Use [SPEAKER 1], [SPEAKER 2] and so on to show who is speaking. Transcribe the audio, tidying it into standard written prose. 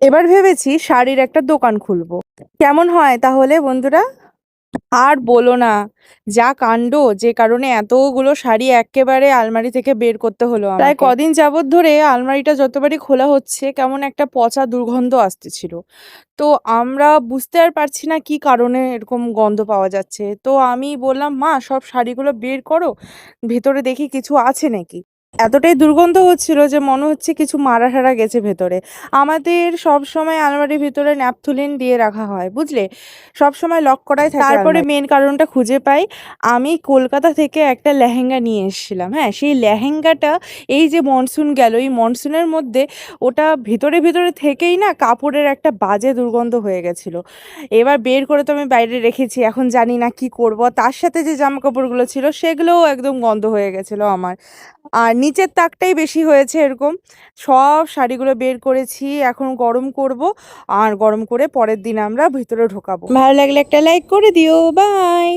[SPEAKER 1] এবার ভেবেছি শাড়ির একটা দোকান খুলবো। কেমন হয় তাহলে বন্ধুরা? আর বলো না, যা কাণ্ড! যে কারণে এতগুলো শাড়ি এক্কেবারে আলমারি থেকে বের করতে হলো আমাকে। প্রায় কদিন যাবৎ ধরে আলমারিটা যতবারই খোলা হচ্ছে কেমন একটা পচা দুর্গন্ধ আসতেছিল। তো আমরা বুঝতে আর পারছি না কি কারণে এরকম গন্ধ পাওয়া যাচ্ছে। তো আমি বললাম, "মা, সব শাড়িগুলো বের করো, ভেতরে দেখি কিছু আছে নাকি?" এতটাই দুর্গন্ধ হচ্ছিল যে মনে হচ্ছে কিছু মারা-ঠারা গেছে ভেতরে। আমাদের সবসময় আলমারির ভিতরে ন্যাপথলিন দিয়ে রাখা হয়, বুঝলে? সবসময় লক করাই থাকে তারপরে আলমারি। মেন কারণটা খুঁজে পাই। আমি কলকাতা থেকে একটা লেহেঙ্গা নিয়ে এসেছিলাম, হ্যাঁ? সেই লেহেঙ্গাটা এই যে মনসুন গেল, এই মনসুনের মধ্যে ওটা ভেতরে থেকেই না কাপড়ের একটা বাজে দুর্গন্ধ হয়ে গেছিল। এবার বের করে তো আমি বাইরে রেখেছি। এখন জানি না কি করব। তার সাথে যে জামাকাপড়গুলো ছিল সেগুলোও একদম গন্ধ হয়ে গেছিল আমার। আর নিচের তাকটাই বেশি হয়েছে এরকম। সব শাড়িগুলো বের করেছি। এখন গরম করব। আর গরম করে পরের দিন আমরা ভিতরে ঢোকাবো। ভালো লাগলে একটা লাইক করে দিও। বাই।